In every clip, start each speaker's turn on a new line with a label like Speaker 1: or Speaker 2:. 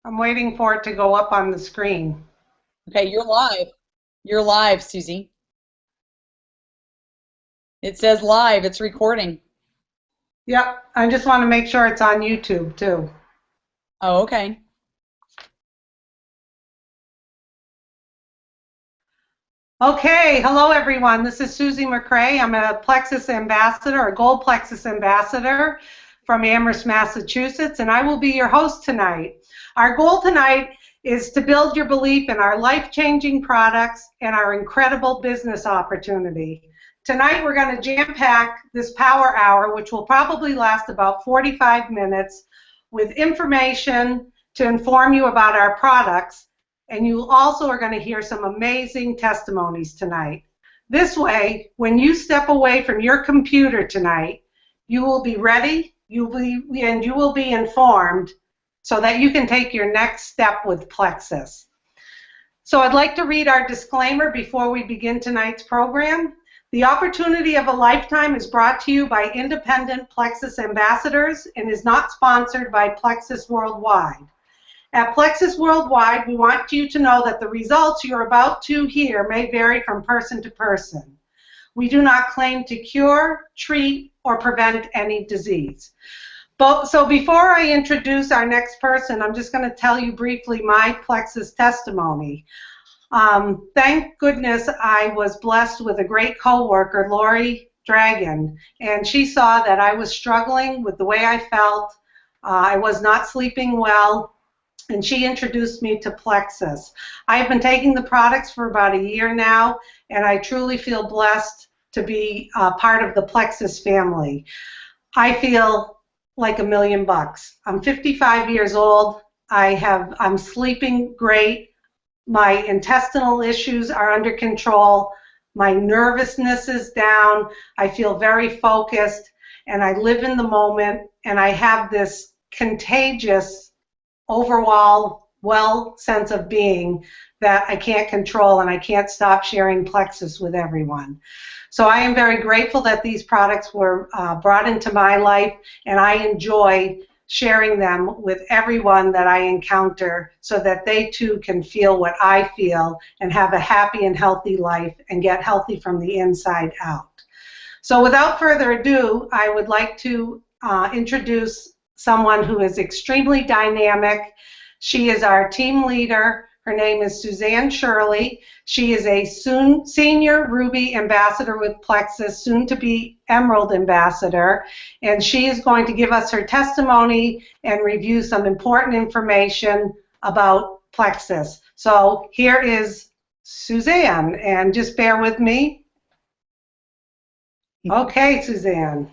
Speaker 1: I'm waiting for it to go up on the screen.
Speaker 2: Okay, you're live. You're live, Susie. It says live. It's recording.
Speaker 1: Yep, I just want to make sure it's on YouTube too.
Speaker 2: Oh, okay.
Speaker 1: Okay, hello everyone. This is Susie McCrae. I'm a Plexus ambassador, a Gold Plexus ambassador from Amherst, Massachusetts, and I will be your host tonight. Our goal tonight is to build your belief in our life-changing products and our incredible business opportunity. Tonight we're going to jam-pack this power hour, which will probably last about 45 minutes, with information to inform you about our products. And you also are going to hear some amazing testimonies tonight. This way, when you step away from your computer tonight, you will be ready, you will be informed so that you can take your next step with Plexus. So I'd like to read our disclaimer before we begin tonight's program. The opportunity of a lifetime is brought to you by independent Plexus ambassadors and is not sponsored by Plexus Worldwide. At Plexus Worldwide, we want you to know that the results you're about to hear may vary from person to person. We do not claim to cure, treat, or prevent any disease. So before I introduce our next person, I'm just going to tell you briefly my Plexus testimony. Thank goodness I was blessed with a great coworker, Lori Dragon, and she saw that I was struggling with the way I felt. I was not sleeping well. And she introduced me to Plexus. I've been taking the products for about a year now, and I truly feel blessed to be part of the Plexus family. I feel like $1,000,000. I'm 55 years old. I'm sleeping great. My intestinal issues are under control. My nervousness is down. I feel very focused, and I live in the moment, and I have this contagious overall sense of being that I can't control, and I can't stop sharing Plexus with everyone. So I am very grateful that these products were brought into my life, and I enjoy sharing them with everyone that I encounter so that they too can feel what I feel and have a happy and healthy life and get healthy from the inside out. So without further ado, I would like to introduce someone who is extremely dynamic. She is our team leader. Her name is Suzanne Shirley. She is a senior Ruby ambassador with Plexus, soon to be Emerald ambassador, and she is going to give us her testimony and review some important information about Plexus. So here is Suzanne, and just bear with me. Okay, Suzanne.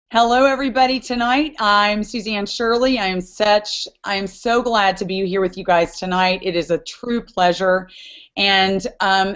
Speaker 2: Hello, everybody. Tonight, I'm Suzanne Shirley. I am so glad to be here with you guys tonight. It is a true pleasure. And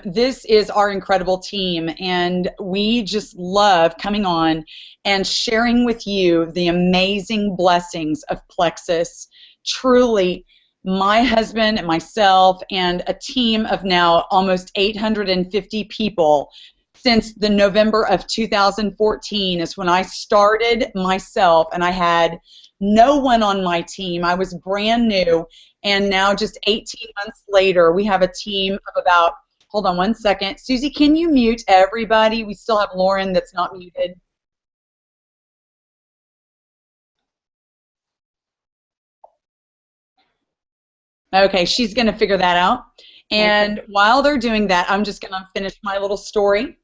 Speaker 2: this is our incredible team. And we just love coming on and sharing with you the amazing blessings of Plexus. Truly, my husband and myself and a team of now almost 850 people since the November of 2014 is when I started myself, and I had no one on my team. I was brand new, and now just 18 months later, we have a team of about, hold on one second. Susie, can you mute everybody? We still have Lauren that's not muted. Okay, she's going to figure that out. And while they're doing that, I'm just going to finish my little story.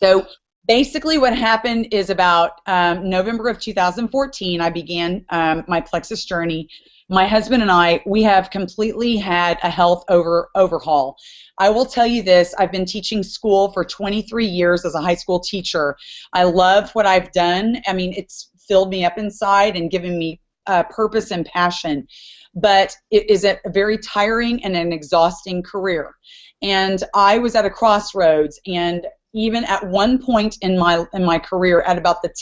Speaker 2: So basically what happened is about November of 2014, I began my Plexus journey. My husband and I, we have completely had a health overhaul. I will tell you this, I've been teaching school for 23 years as a high school teacher. I love what I've done. I mean, it's filled me up inside and given me purpose and passion. But it is a very tiring and an exhausting career. And I was at a crossroads, and even at one point in my career, at about the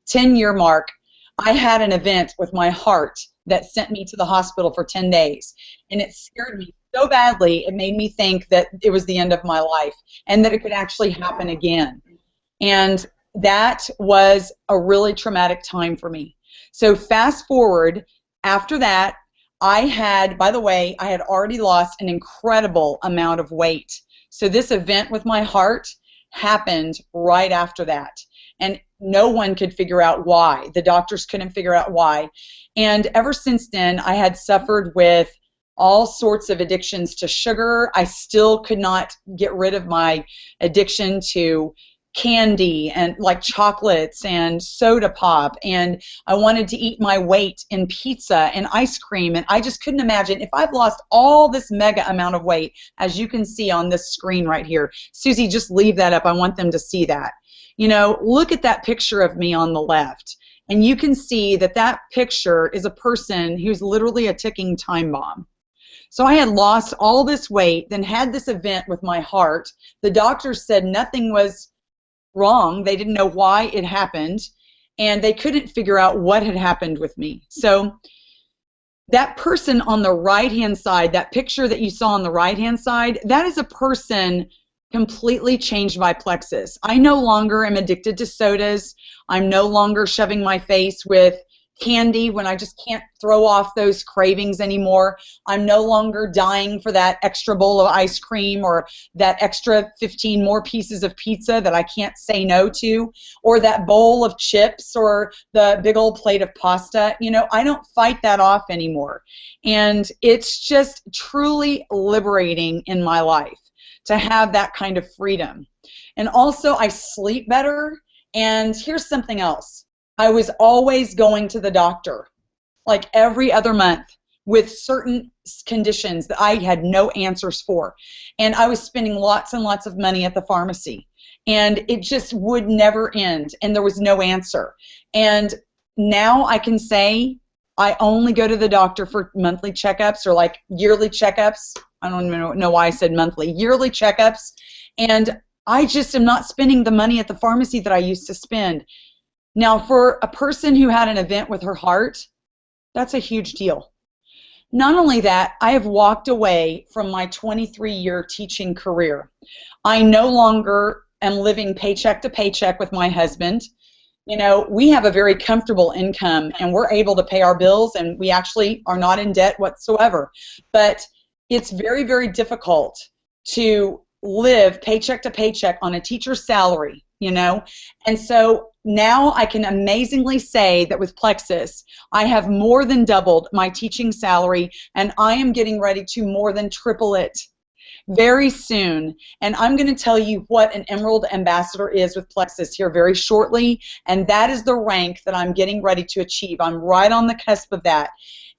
Speaker 2: 10-year mark, I had an event with my heart that sent me to the hospital for 10 days. And it scared me so badly, it made me think that it was the end of my life and that it could actually happen again. And that was a really traumatic time for me. So fast forward, after that, by the way, I had already lost an incredible amount of weight. So this event with my heart happened right after that. And no one could figure out why. The doctors couldn't figure out why. And ever since then, I had suffered with all sorts of addictions to sugar. I still could not get rid of my addiction to candy and like chocolates and soda pop, and I wanted to eat my weight in pizza and ice cream, and I just couldn't imagine if I've lost all this mega amount of weight, as you can see on this screen right here. Susie, just leave that up. I want them to see that. You know, look at that picture of me on the left, and you can see that that picture is a person who's literally a ticking time bomb. So I had lost all this weight, then had this event with my heart. The doctors said nothing was wrong. They didn't know why it happened, and they couldn't figure out what had happened with me. So that person on the right-hand side, that picture that you saw on the right-hand side, that is a person completely changed by Plexus. I no longer am addicted to sodas. I'm no longer shoving my face with candy when I just can't throw off those cravings anymore. I'm no longer dying for that extra bowl of ice cream or that extra 15 more pieces of pizza that I can't say no to, or that bowl of chips or the big old plate of pasta. You know, I don't fight that off anymore. And it's just truly liberating in my life to have that kind of freedom. And also I sleep better. And here's something else. I was always going to the doctor, like every other month, with certain conditions that I had no answers for. And I was spending lots and lots of money at the pharmacy. And it just would never end. And there was no answer. And now I can say I only go to the doctor for monthly checkups or like yearly checkups. I don't even know why I said monthly. Yearly checkups. And I just am not spending the money at the pharmacy that I used to spend. Now, for a person who had an event with her heart, that's a huge deal. Not only that, I have walked away from my 23-year teaching career. I no longer am living paycheck to paycheck with my husband. You know, we have a very comfortable income and we're able to pay our bills, and we actually are not in debt whatsoever. But it's very, very difficult to live paycheck to paycheck on a teacher's salary, you know. And so now I can amazingly say that with Plexus, I have more than doubled my teaching salary, and I am getting ready to more than triple it very soon. And I'm going to tell you what an Emerald Ambassador is with Plexus here very shortly, and that is the rank that I'm getting ready to achieve. I'm right on the cusp of that.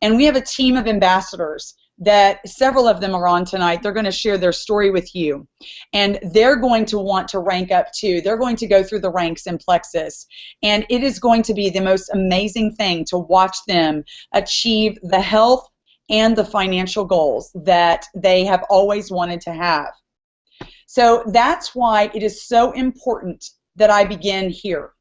Speaker 2: And we have a team of ambassadors that several of them are on tonight. They're going to share their story with you, and they're going to want to rank up too. They're going to go through the ranks in Plexus, and it is going to be the most amazing thing to watch them achieve the health and the financial goals that they have always wanted to have. So that's why it is so important that I begin here.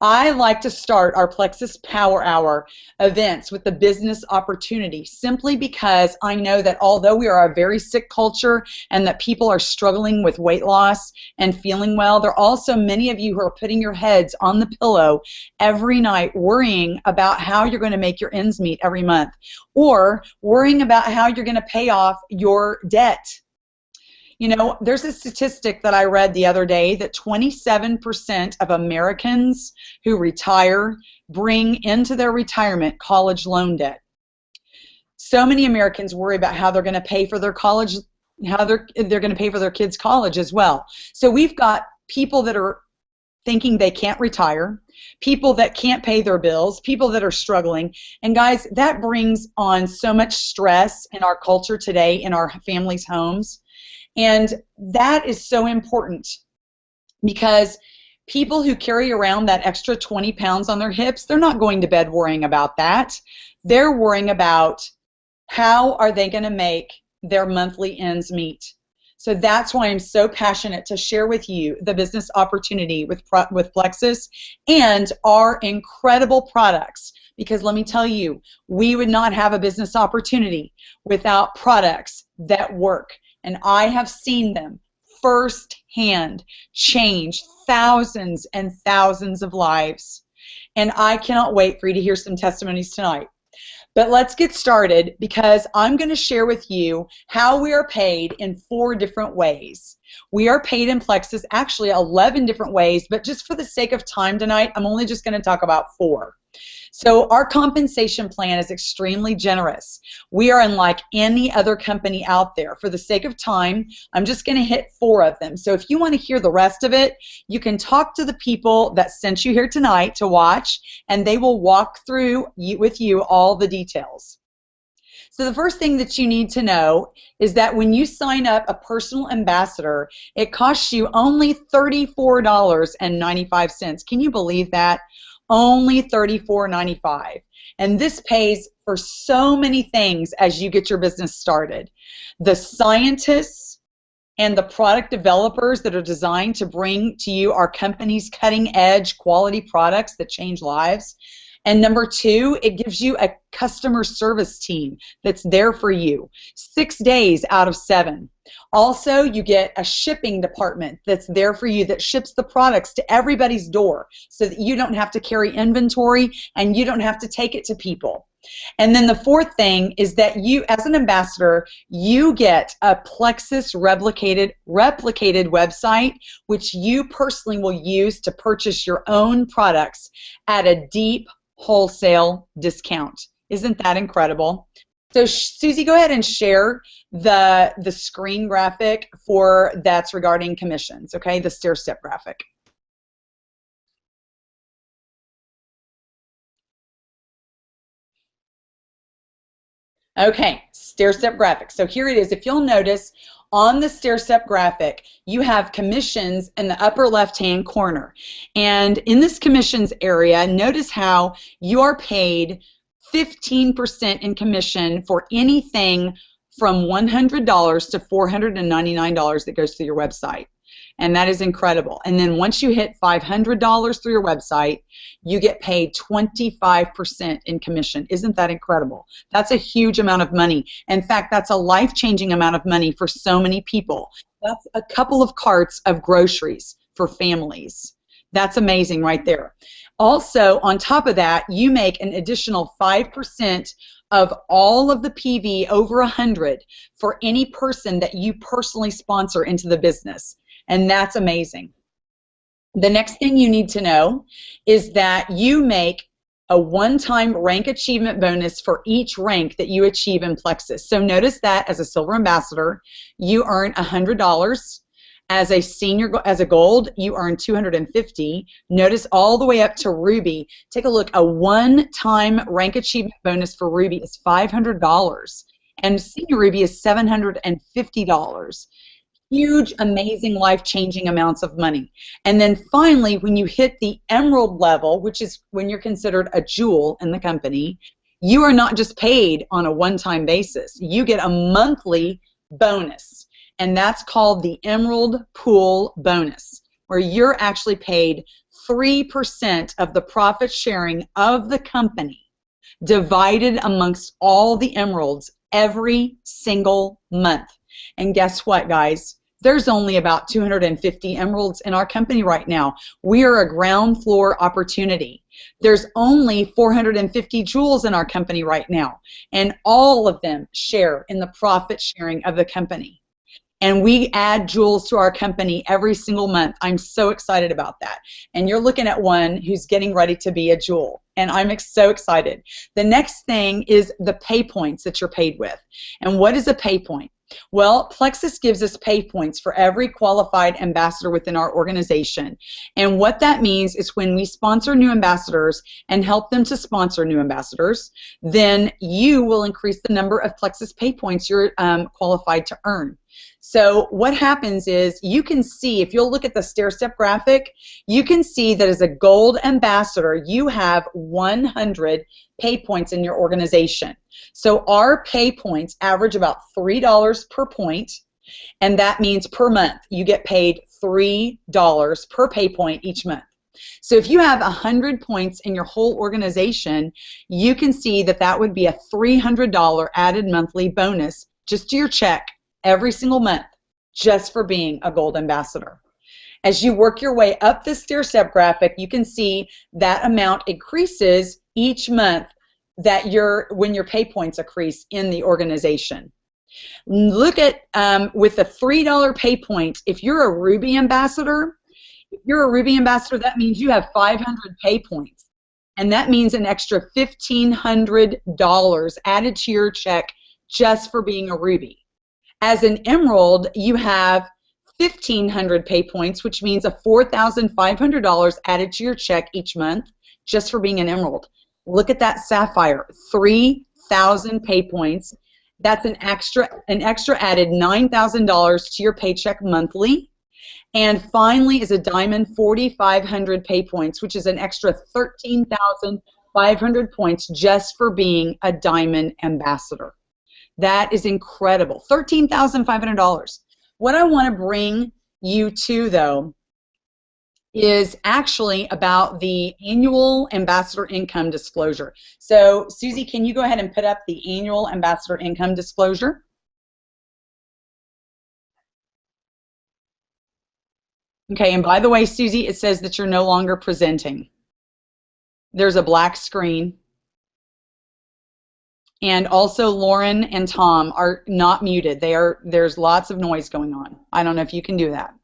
Speaker 2: I like to start our Plexus Power Hour events with the business opportunity, simply because I know that although we are a very sick culture and that people are struggling with weight loss and feeling well, there are also many of you who are putting your heads on the pillow every night worrying about how you're going to make your ends meet every month, or worrying about how you're going to pay off your debt. You know, there's a statistic that I read the other day that 27% of Americans who retire bring into their retirement college loan debt. So many Americans worry about how they're going to pay for their college, how they're going to pay for their kids' college as well. So we've got people that are thinking they can't retire, people that can't pay their bills, people that are struggling. And guys, that brings on so much stress in our culture today, in our families' homes. And that is so important, because people who carry around that extra 20 pounds on their hips, they're not going to bed worrying about that. They're worrying about how are they going to make their monthly ends meet. So that's why I'm so passionate to share with you the business opportunity with Plexus and our incredible products. Because let me tell you, we would not have a business opportunity without products that work. And I have seen them firsthand change thousands and thousands of lives. and I cannot wait for you to hear some testimonies tonight. But let's get started, because I'm going to share with you how we are paid in 4 different ways. We are paid in Plexus actually 11 different ways, but just for the sake of time tonight, I'm only just going to talk about 4. So our compensation plan is extremely generous. We are unlike any other company out there. For the sake of time, I'm just going to hit 4 of them. So if you want to hear the rest of it, you can talk to the people that sent you here tonight to watch, and they will walk through with you all the details. So the first thing that you need to know is that when you sign up a personal ambassador, it costs you only $34.95. Can you believe that? Only $34.95. And this pays for so many things as you get your business started. The scientists and the product developers that are designed to bring to you our company's cutting edge quality products that change lives. And number 2, it gives you a customer service team that's there for you 6 days out of 7. Also, you get a shipping department that's there for you that ships the products to everybody's door so that you don't have to carry inventory and you don't have to take it to people. And then the 4th thing is that you, as an ambassador, you get a Plexus replicated website, which you personally will use to purchase your own products at a deep wholesale discount. Isn't that incredible? So Susie, go ahead and share the screen graphic for that's regarding commissions, okay? The stair-step graphic. Okay, stair-step graphic. So here it is. If you'll notice, on the stair-step graphic, you have commissions in the upper left-hand corner. And in this commissions area, notice how you are paid 15% in commission for anything from $100 to $499 that goes through your website. And that is incredible. And then once you hit $500 through your website, you get paid 25% in commission. Isn't that incredible? That's a huge amount of money. In fact, that's a life-changing amount of money for so many people. That's a couple of carts of groceries for families. That's amazing right there. Also, on top of that, you make an additional 5% of all of the PV over 100 for any person that you personally sponsor into the business. And that's amazing. The next thing you need to know is that you make a one-time rank achievement bonus for each rank that you achieve in Plexus. So notice that as a silver ambassador, you earn $100. As a senior, as a gold, you earn $250. Notice all the way up to ruby. Take a look. A one-time rank achievement bonus for ruby is $500, and senior ruby is $750. Huge, amazing, life-changing amounts of money. And then finally, when you hit the emerald level, which is when you're considered a jewel in the company, you are not just paid on a one-time basis. You get a monthly bonus, and that's called the Emerald Pool Bonus, where you're actually paid 3% of the profit sharing of the company divided amongst all the emeralds every single month. And guess what, guys? There's only about 250 emeralds in our company right now. We are a ground floor opportunity. There's only 450 jewels in our company right now, and all of them share in the profit sharing of the company. And we add jewels to our company every single month. I'm so excited about that. And you're looking at one who's getting ready to be a jewel. And I'm so excited. The next thing is the pay points that you're paid with. And what is a pay point? Well, Plexus gives us pay points for every qualified ambassador within our organization. And what that means is when we sponsor new ambassadors and help them to sponsor new ambassadors, then you will increase the number of Plexus pay points you're qualified to earn. So what happens is you can see, if you'll look at the stair-step graphic, you can see that as a gold ambassador, you have 100 pay points in your organization. So our pay points average about $3 per point, and that means per month you get paid $3 per pay point each month. So if you have 100 points in your whole organization, you can see that that would be a $300 added monthly bonus just to your check every single month just for being a gold ambassador. As you work your way up the stair-step graphic, you can see that amount increases each month that when your pay points increase in the organization. Look at with the $3 pay point, if you're a Ruby ambassador, that means you have 500 pay points. And that means an extra $1,500 added to your check just for being a Ruby. As an Emerald, you have 1,500 pay points, which means a $4,500 added to your check each month just for being an Emerald. Look at that Sapphire, 3,000 pay points. That's an extra added $9,000 to your paycheck monthly. And finally is a Diamond, 4,500 pay points, which is an extra 13,500 points just for being a Diamond ambassador. That is incredible. $13,500. What I want to bring you to, though, is actually about the annual ambassador income disclosure. So, Susie, can you go ahead and put up the annual ambassador income disclosure? Okay, and by the way, Susie, it says that you're no longer presenting. There's a black screen. And also Lauren and Tom are not muted. There's lots of noise going on. I don't know if you can do that.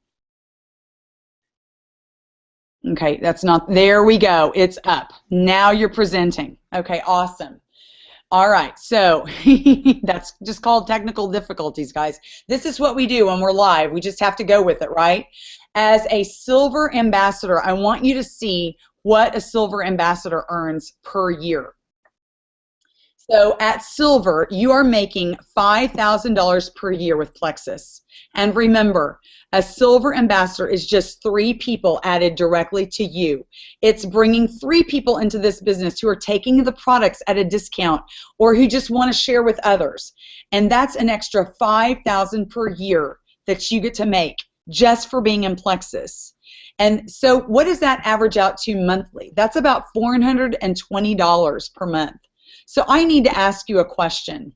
Speaker 2: Okay, that's not, there we go. It's up. Now you're presenting. Okay, awesome. All right, so that's just called technical difficulties, guys. This is what we do when we're live. We just have to go with it, right? As a silver ambassador, I want you to see what a silver ambassador earns per year. So at silver, you are making $5,000 per year with Plexus. And remember, a silver ambassador is just 3 people added directly to you. It's bringing 3 people into this business who are taking the products at a discount or who just want to share with others. And that's an extra $5,000 per year that you get to make just for being in Plexus. And so what does that average out to monthly? That's about $420 per month. So I need to ask you a question.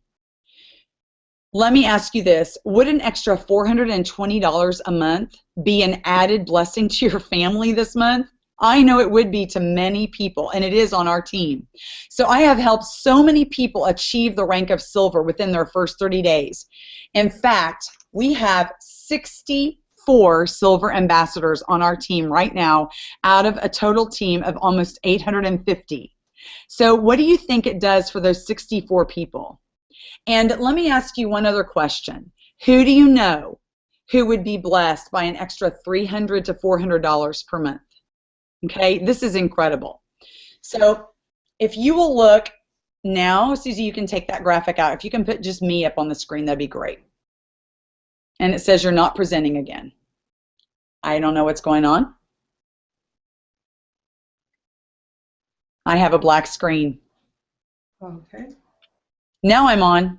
Speaker 2: Let me ask you this. Would an extra $420 a month be an added blessing to your family this month? I know it would be to many people, and it is on our team. So I have helped so many people achieve the rank of silver within their first 30 days. In fact, we have 64 silver ambassadors on our team right now out of a total team of almost 850. So what do you think it does for those 64 people? And let me ask you one other question. Who do you know who would be blessed by an extra $300 to $400 per month? Okay, this is incredible. So if you will look now, Susie, you can take that graphic out. If you can put just me up on the screen, that'd be great. And it says you're not presenting again. I don't know what's going on. I have a black screen.
Speaker 1: Okay.
Speaker 2: Now I'm on.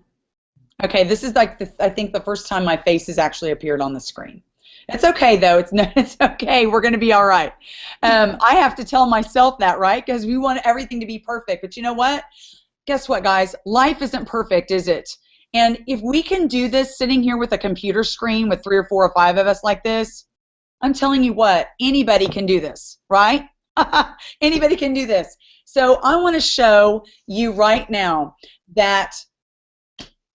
Speaker 2: Okay, this is like I think the first time my face has actually appeared on the screen. It's okay though. It's okay. We're going to be all right. I have to tell myself that, right? Because we want everything to be perfect. But you know what? Guess what, guys? Life isn't perfect, is it? And if we can do this sitting here with a computer screen with 3 or 4 or 5 of us like this, I'm telling you what, anybody can do this, right? Anybody can do this. So I want to show you right now that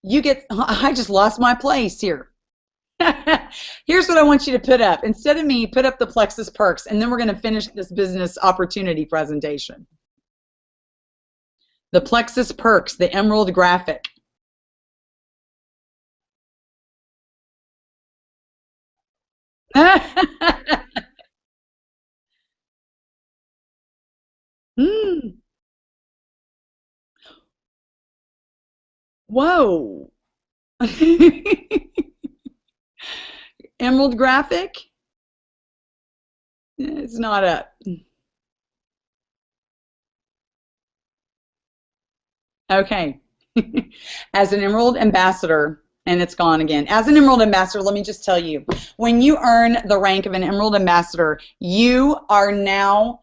Speaker 2: you get, I just lost my place here. Here's what I want you to put up. Instead of me, put up the Plexus perks, and then we're going to finish this business opportunity presentation. The Plexus perks, the emerald graphic. Mm. Whoa. Emerald graphic? It's not up. Okay. As an Emerald Ambassador, and it's gone again. As an Emerald Ambassador, let me just tell you, when you earn the rank of an Emerald Ambassador, you are now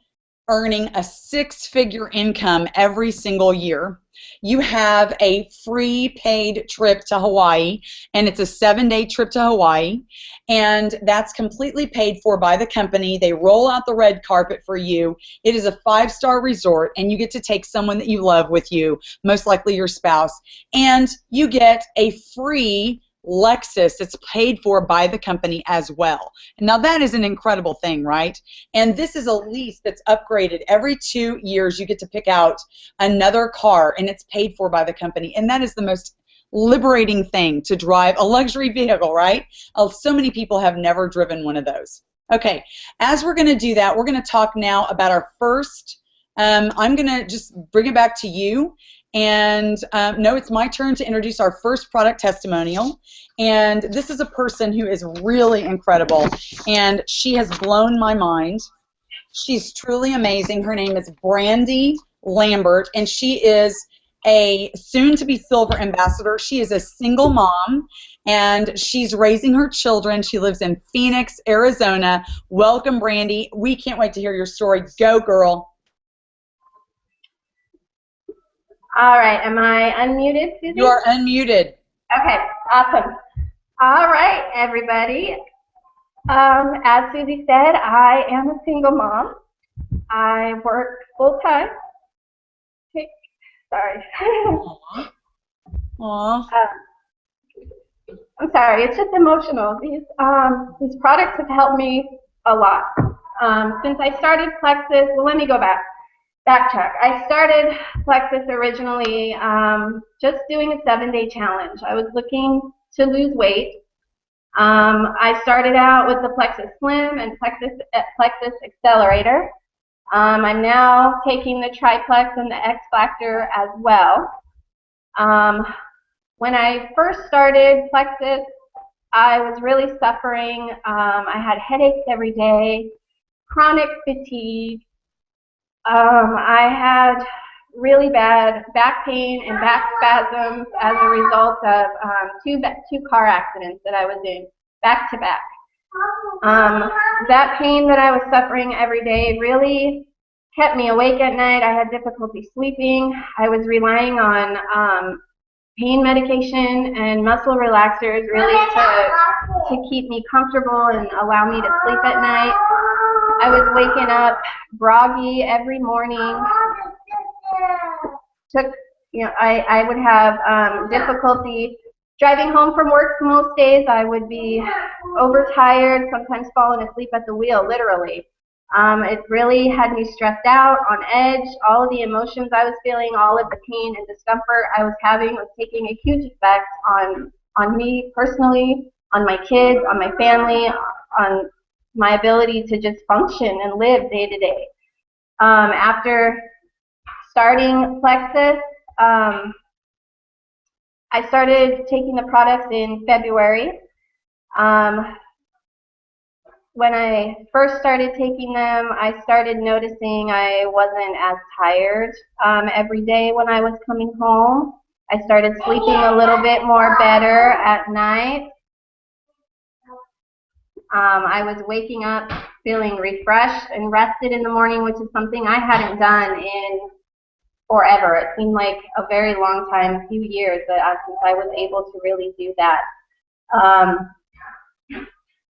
Speaker 2: earning a 6-figure income every single year. You have a free paid trip to Hawaii, and it's a 7-day trip to Hawaii, and that's completely paid for by the company. They roll out the red carpet for you. It is a 5-star resort, and you get to take someone that you love with you, most likely your spouse, and you get a free Lexus. It's paid for by the company as well. Now that is an incredible thing, right? And this is a lease that's upgraded every 2 years. You get to pick out another car, and it's paid for by the company. And that is the most liberating thing, to drive a luxury vehicle, right? So many people have never driven one of those. Okay, as we're going to do that, we're going to talk now about our first. I'm going to just bring it back to you. And no, it's my turn to introduce our first product testimonial. And this is a person who is really incredible, and she has blown my mind. She's truly amazing. Her name is Brandy Lambert, and she is a soon-to-be silver ambassador. She is a single mom, and she's raising her children. She lives in Phoenix, Arizona. Welcome, Brandy. We can't wait to hear your story. Go, girl.
Speaker 3: All right, am I unmuted, Susie?
Speaker 2: You are unmuted.
Speaker 3: Okay, awesome. All right, everybody. As Susie said, I am a single mom. I work full-time. Sorry.
Speaker 2: Aww.
Speaker 3: I'm sorry, it's just emotional. These products have helped me a lot. Since I started Plexus, well, let me go backtrack. I started Plexus originally just doing a 7-day challenge. I was looking to lose weight. I started out with the Plexus Slim and Plexus Accelerator. I'm now taking the Triplex and the X Factor as well. When I first started Plexus, I was really suffering. I had headaches every day, chronic fatigue. I had really bad back pain and back spasms as a result of two car accidents that I was in back to back. That pain that I was suffering every day really kept me awake at night. I had difficulty sleeping. I was relying on pain medication and muscle relaxers really to keep me comfortable and allow me to sleep at night. I was waking up groggy every morning. I would have difficulty driving home from work most days. I would be overtired, sometimes falling asleep at the wheel, literally. It really had me stressed out, on edge. All of the emotions I was feeling, all of the pain and discomfort I was having was taking a huge effect on me personally, on my kids, on my family, on my ability to just function and live day to day. After starting Plexus, I started taking the products in February. When I first started taking them, I started noticing I wasn't as tired every day when I was coming home. I started sleeping a little bit more better at night. I was waking up feeling refreshed and rested in the morning, which is something I hadn't done in forever. It seemed like a very long time, a few years, since I was able to really do that.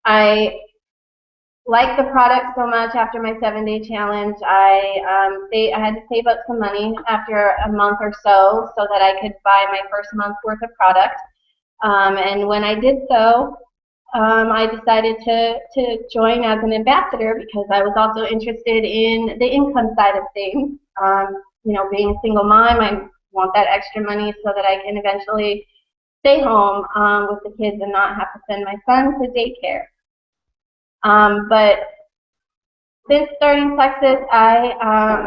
Speaker 3: I liked the product so much after my 7-day challenge. I had to save up some money after a month or so that I could buy my first month's worth of product. And when I did so, I decided to join as an ambassador because I was also interested in the income side of things. Being a single mom, I want that extra money so that I can eventually stay home with the kids and not have to send my son to daycare. But since starting Plexus, I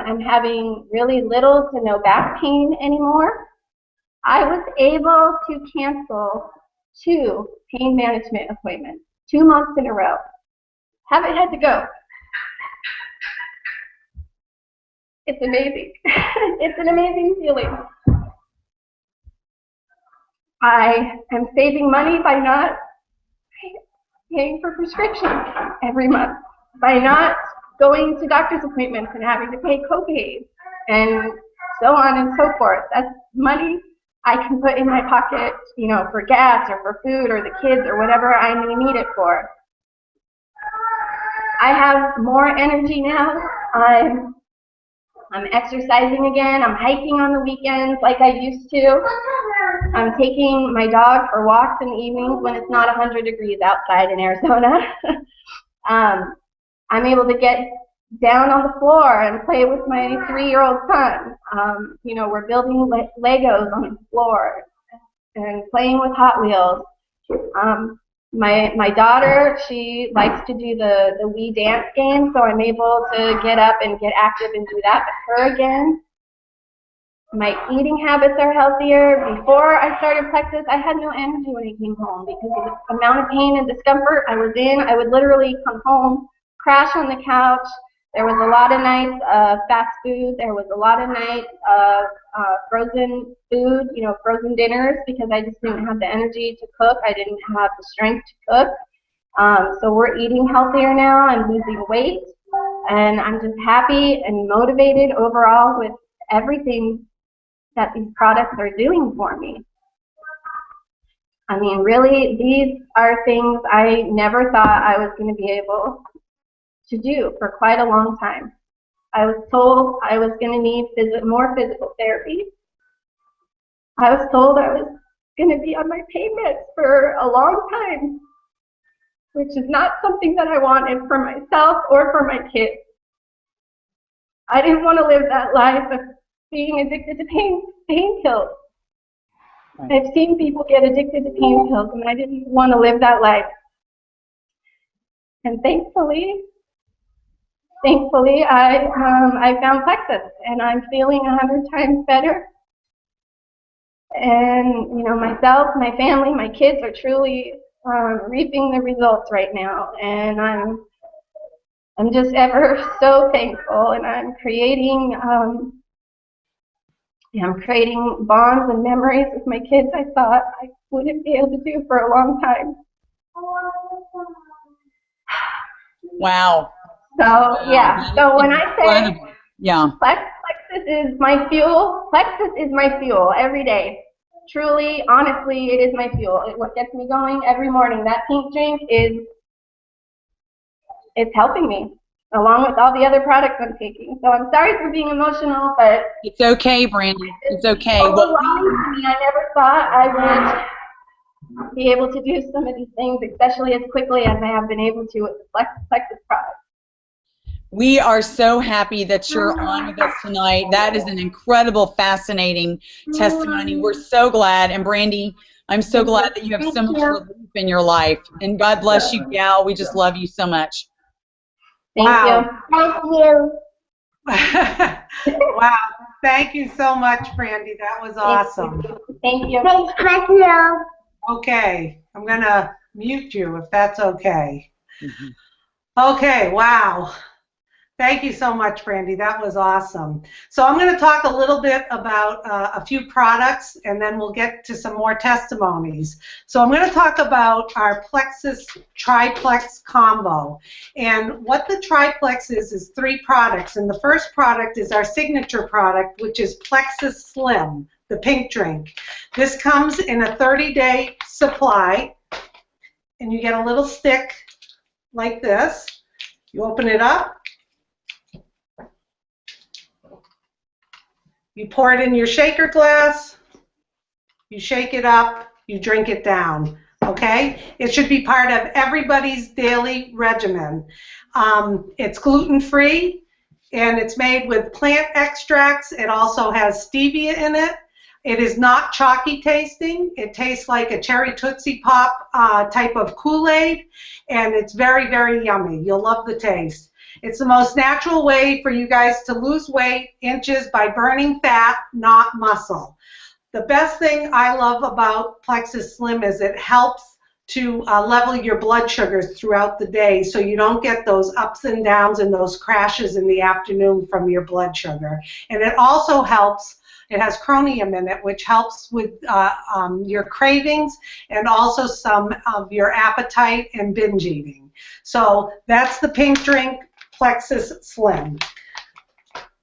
Speaker 3: am having really little to no back pain anymore. I was able to cancel 2 pain management appointments, 2 months in a row. Haven't had to go. It's amazing. It's an amazing feeling. I am saving money by not paying for prescriptions every month, by not going to doctor's appointments and having to pay co-pays and so on and so forth. That's money I can put in my pocket, you know, for gas or for food or the kids or whatever I may need it for. I have more energy now. I'm exercising again. I'm hiking on the weekends like I used to. I'm taking my dog for walks in the evenings when it's not 100 degrees outside in Arizona. I'm able to get down on the floor and play with my 3-year-old son. You know, we're building Legos on the floor and playing with Hot Wheels. My daughter, she likes to do the Wii dance game, so I'm able to get up and get active and do that with her again. My eating habits are healthier. Before I started Plexus, I had no energy when I came home because of the amount of pain and discomfort I was in. I would literally come home, crash on the couch. There was a lot of nights of fast food. There was a lot of nights of frozen food, you know, frozen dinners, because I just didn't have the energy to cook. I didn't have the strength to cook. So we're eating healthier now and losing weight. And I'm just happy and motivated overall with everything that these products are doing for me. I mean, really, these are things I never thought I was going to be able to do for quite a long time. I was told I was going to need more physical therapy. I was told I was going to be on my pain meds for a long time, which is not something that I wanted for myself or for my kids. I didn't want to live that life of being addicted to pain pills. I've seen people get addicted to pain pills, and I didn't want to live that life. And thankfully, I found Plexus, and I'm feeling 100 times better. And you know, myself, my family, my kids are truly reaping the results right now, and I'm just ever so thankful. And I'm creating bonds and memories with my kids I thought I wouldn't be able to do for a long time.
Speaker 2: Wow.
Speaker 3: So yeah, so when I say
Speaker 2: yeah,
Speaker 3: Plexus is my fuel, Plexus is my fuel every day. Truly, honestly, it is my fuel. It's what gets me going every morning. That pink drink it's helping me, along with all the other products I'm taking. So I'm sorry for being emotional, but
Speaker 2: it's okay, Brandy. It's okay.
Speaker 3: Overwhelming to me. I never thought I would be able to do some of these things, especially as quickly as I have been able to with the Plexus product.
Speaker 2: We are so happy that you're on with us tonight. That is an incredible, fascinating testimony. We're so glad. And Brandy, I'm so glad that you have so much relief in your life. And God bless you, gal. We just love you so much.
Speaker 3: Thank you. Thank you.
Speaker 1: Wow. Thank you so much, Brandy. That was awesome.
Speaker 3: Thank you. Thank you.
Speaker 1: Okay. I'm going to mute you if that's okay. Okay. Wow. Thank you so much, Brandy. That was awesome. So I'm going to talk a little bit about a few products, and then we'll get to some more testimonies. So I'm going to talk about our Plexus Triplex combo. And what the Triplex is 3 products. And the first product is our signature product, which is Plexus Slim, the pink drink. This comes in a 30-day supply, and you get a little stick like this. You open it up. You pour it in your shaker glass, you shake it up, you drink it down, okay? It should be part of everybody's daily regimen. It's gluten-free, and it's made with plant extracts. It also has stevia in it. It is not chalky tasting. It tastes like a cherry Tootsie Pop type of Kool-Aid, and it's very, very yummy. You'll love the taste. It's the most natural way for you guys to lose weight, inches, by burning fat, not muscle. The best thing I love about Plexus Slim is it helps to level your blood sugars throughout the day so you don't get those ups and downs and those crashes in the afternoon from your blood sugar. And it also helps, it has chromium in it, which helps with your cravings and also some of your appetite and binge eating. So that's the pink drink. Plexus Slim.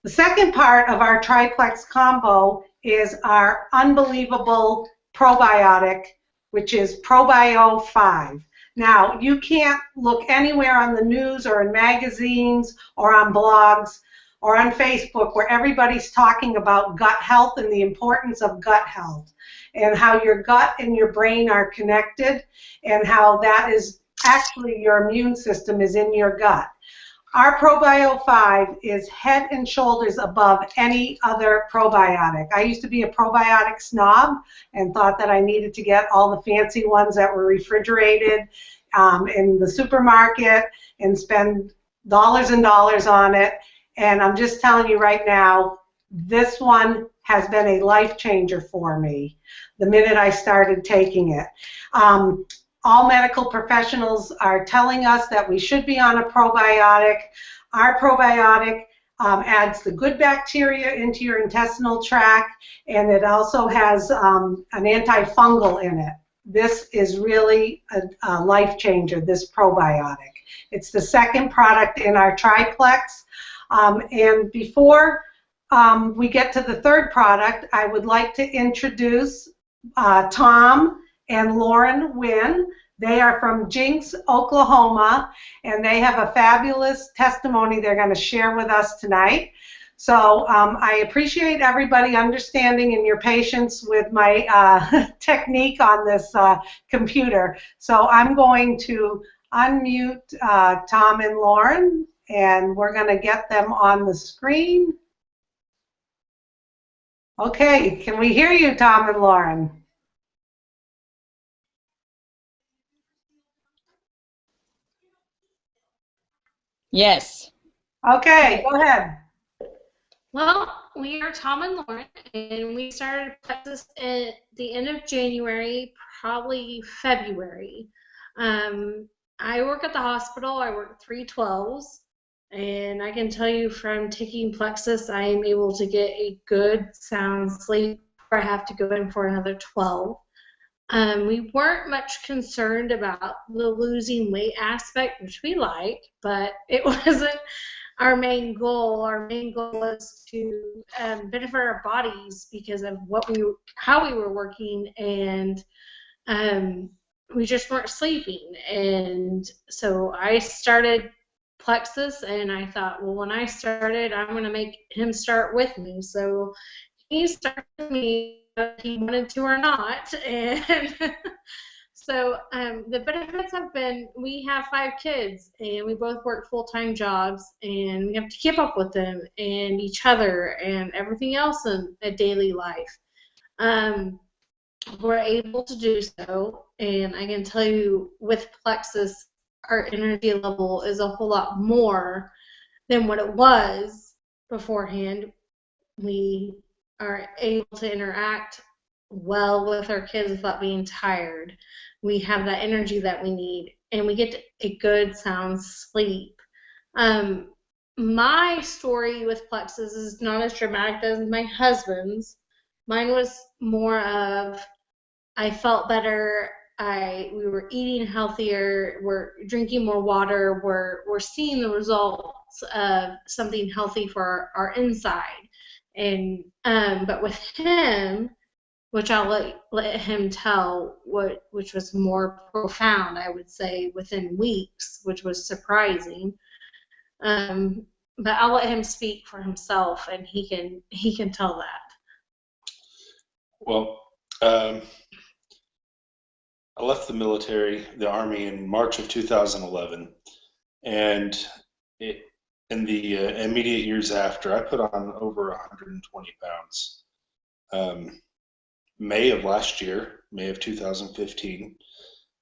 Speaker 1: The second part of our triplex combo is our unbelievable probiotic, which is Probio 5. Now, you can't look anywhere on the news or in magazines or on blogs or on Facebook where everybody's talking about gut health and the importance of gut health and how your gut and your brain are connected and how that is actually your immune system is in your gut. Our Probio 5 is head and shoulders above any other probiotic. I used to be a probiotic snob and thought that I needed to get all the fancy ones that were refrigerated in the supermarket and spend dollars and dollars on it. And I'm just telling you right now, this one has been a life changer for me the minute I started taking it. All medical professionals are telling us that we should be on a probiotic. Our probiotic adds the good bacteria into your intestinal tract, and it also has an antifungal in it. This is really a life changer, this probiotic. It's the second product in our triplex. And before we get to the third product, I would like to introduce Tom and Lauren Wynn. They are from Jinx, Oklahoma, and they have a fabulous testimony they're going to share with us tonight. So I appreciate everybody understanding and your patience with my technique on this computer. So I'm going to unmute Tom and Lauren, and we're going to get them on the screen. Okay, can we hear you, Tom and Lauren?
Speaker 2: Yes.
Speaker 1: Okay, go ahead.
Speaker 4: Well, we are Tom and Lauren, and we started Plexus at the end of January, probably February. I work at the hospital. I work 312s, and I can tell you from taking Plexus, I am able to get a good sound sleep before I have to go in for another 12. We weren't much concerned about the losing weight aspect, which we liked, but it wasn't our main goal. Our main goal was to benefit our bodies because of how we were working, and we just weren't sleeping. And so I started Plexus, and I thought, well, when I started, I'm going to make him start with me. So he started with me, whether he wanted to or not. And so the benefits have been, we have 5 kids, and we both work full-time jobs, and we have to keep up with them and each other and everything else in a daily life. We're able to do so, and I can tell you with Plexus, our energy level is a whole lot more than what it was beforehand. We are able to interact well with our kids without being tired. We have that energy that we need, and we get a good sound sleep. My story with Plexus is not as dramatic as my husband's. Mine was more of, I felt better, we were eating healthier, we're drinking more water, we're seeing the results of something healthy for our inside. And but with him, which I'll let him tell, which was more profound, I would say, within weeks, which was surprising. But I'll let him speak for himself, and he can tell that.
Speaker 5: Well, I left the military, the Army, in March of 2011, and in the immediate years after, I put on over 120 pounds. May of last year, May of 2015,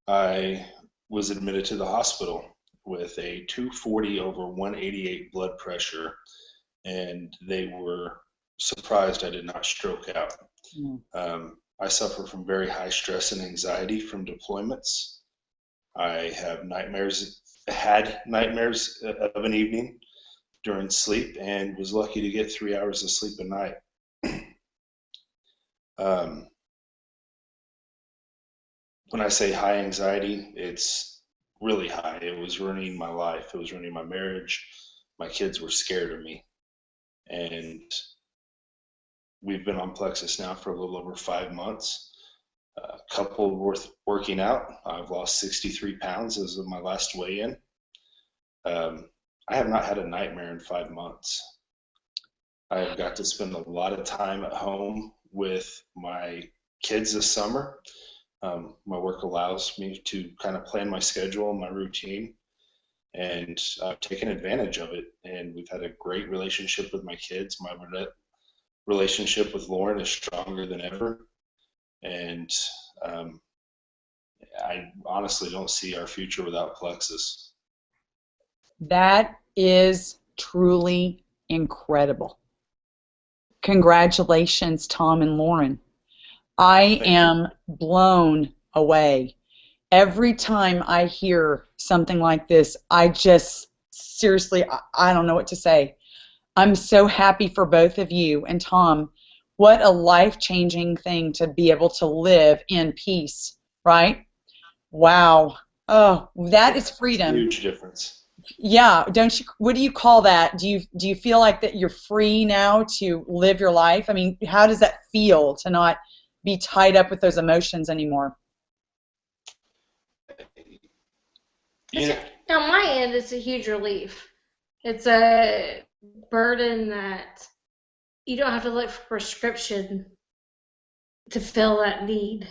Speaker 5: I was admitted to the hospital with a 240 over 188 blood pressure, and they were surprised I did not stroke out. I suffer from very high stress and anxiety from deployments. I have had nightmares of an evening during sleep, and was lucky to get 3 hours of sleep a night. When I say high anxiety, it's really high. It was ruining my life. It was ruining my marriage. my kids were scared of me. And we've been on Plexus now for a little over 5 months. Coupled with working out, I've lost 63 pounds as of my last weigh-in. I have not had a nightmare in 5 months. I have got to spend a lot of time at home with my kids this summer. My work allows me to kind of plan my schedule and my routine, and I've taken advantage of it. And we've had a great relationship with my kids. My relationship with Lauren is stronger than ever. And I honestly don't see our future without Plexus.
Speaker 2: That is truly incredible. Congratulations, Tom and Lauren. I am blown away. Every time I hear something like this, I just seriously, I don't know what to say. I'm so happy for both of you. And Tom, what a life-changing thing to be able to live in peace, right? Wow. Oh, that is freedom.
Speaker 5: Huge difference.
Speaker 2: Yeah, don't you? What do you call that? Do you feel like that you're free now to live your life? I mean, how does that feel to not be tied up with those emotions anymore?
Speaker 5: Yeah.
Speaker 4: On my end, it's a huge relief. It's a burden that you don't have to look for prescription to fill that need.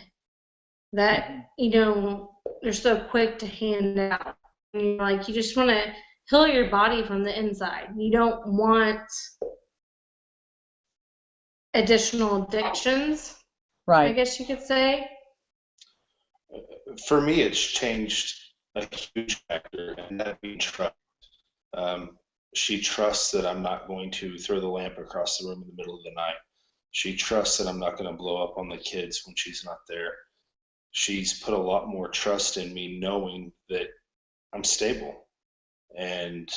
Speaker 4: That, they're so quick to hand out. Like, you just want to heal your body from the inside. You don't want additional addictions,
Speaker 2: Right.
Speaker 4: I guess you could say.
Speaker 5: For me, it's changed a huge factor, and that being trust. She trusts that I'm not going to throw the lamp across the room in the middle of the night. She trusts that I'm not going to blow up on the kids when she's not there. She's put a lot more trust in me, knowing that I'm stable. And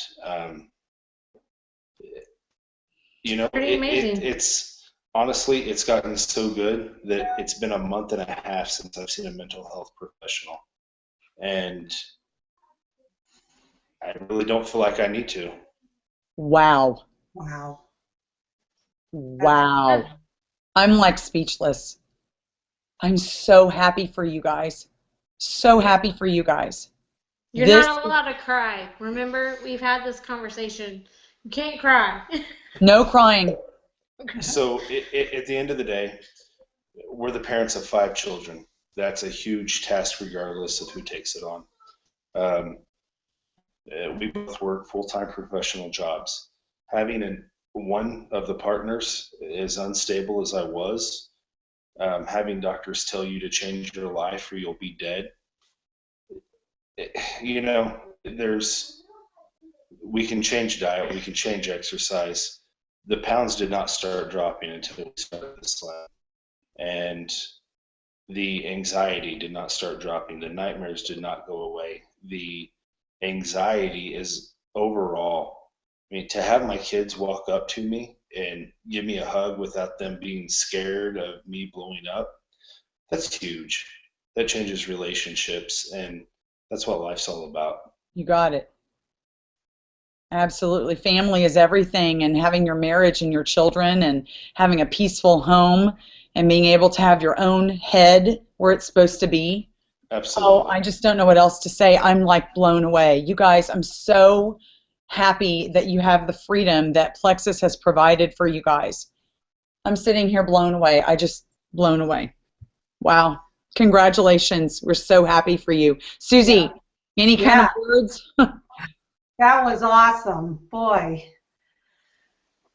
Speaker 4: Pretty amazing.
Speaker 5: it's honestly, it's gotten so good that it's been a month and a half since I've seen a mental health professional, and I really don't feel like I need to.
Speaker 2: Wow.
Speaker 1: Wow.
Speaker 2: Wow. I'm like speechless. I'm so happy for you guys. So happy for you guys.
Speaker 4: You're not allowed to cry. Remember, we've had this conversation. You can't cry.
Speaker 2: No crying.
Speaker 5: So at the end of the day, we're the parents of 5 children. That's a huge task regardless of who takes it on. We both work full-time professional jobs. Having one of the partners as unstable as I was, having doctors tell you to change your life or you'll be dead, we can change diet, we can change exercise. The pounds did not start dropping until we started this lab. And the anxiety did not start dropping. The nightmares did not go away. The anxiety is overall, to have my kids walk up to me and give me a hug without them being scared of me blowing up, that's huge. That changes relationships, and that's what life's all about.
Speaker 2: You got it. Absolutely. Family is everything, and having your marriage and your children and having a peaceful home and being able to have your own head where it's supposed to be.
Speaker 5: Absolutely.
Speaker 2: Oh, I just don't know what else to say. I'm like blown away. You guys, I'm so happy that you have the freedom that Plexus has provided for you guys. I'm sitting here blown away. Blown away. Wow. Congratulations. We're so happy for you. Susie, any kind of words?
Speaker 1: That was awesome. Boy.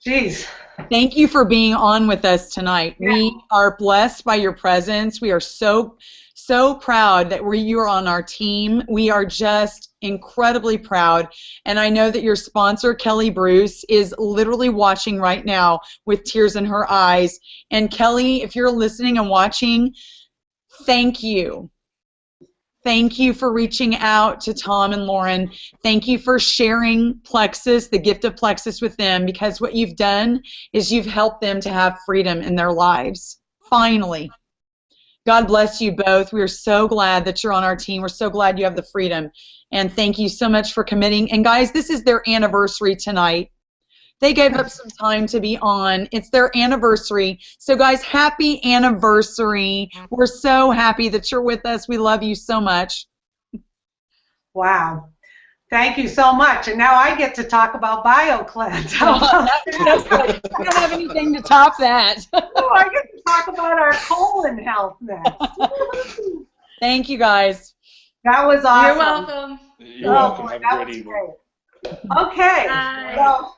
Speaker 1: Jeez.
Speaker 2: Thank you for being on with us tonight. Yeah. We are blessed by your presence. We are so proud that you are on our team. We are just incredibly proud. And I know that your sponsor, Kelly Bruce, is literally watching right now with tears in her eyes. And Kelly, if you're listening and watching, thank you. Thank you for reaching out to Tom and Lauren. Thank you for sharing Plexus, the gift of Plexus, with them, because what you've done is you've helped them to have freedom in their lives. Finally. God bless you both. We are so glad that you're on our team. We're so glad you have the freedom. And thank you so much for committing. And guys, this is their anniversary tonight. They gave up some time to be on. It's their anniversary. So guys, happy anniversary. We're so happy that you're with us. We love you so much.
Speaker 1: Wow. Thank you so much. And now I get to talk about BioCleanse.
Speaker 2: I don't have anything to top that.
Speaker 1: Oh, I get to talk about our colon health next.
Speaker 2: Thank you, guys.
Speaker 1: That was awesome.
Speaker 4: You're welcome.
Speaker 5: You're welcome. Have a great evening.
Speaker 1: Okay. So,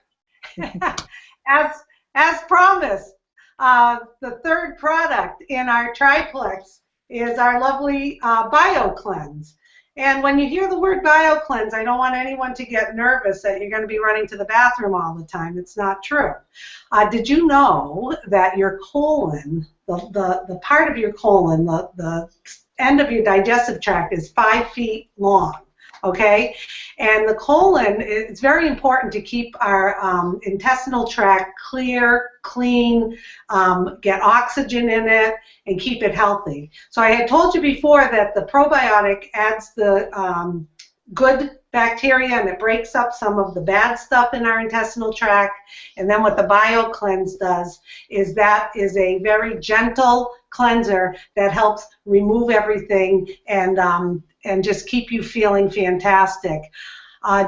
Speaker 1: as promised, the third product in our triplex is our lovely BioCleanse. And when you hear the word BioCleanse, I don't want anyone to get nervous that you're going to be running to the bathroom all the time. It's not true. Did you know that your colon, the part of your colon, the end of your digestive tract is 5 feet long? Okay, and the colon, it's very important to keep our intestinal tract clear, clean, get oxygen in it, and keep it healthy. So I had told you before that the probiotic adds the good bacteria and it breaks up some of the bad stuff in our intestinal tract. And then what the BioCleanse does is that is a very gentle cleanser that helps remove everything and just keep you feeling fantastic.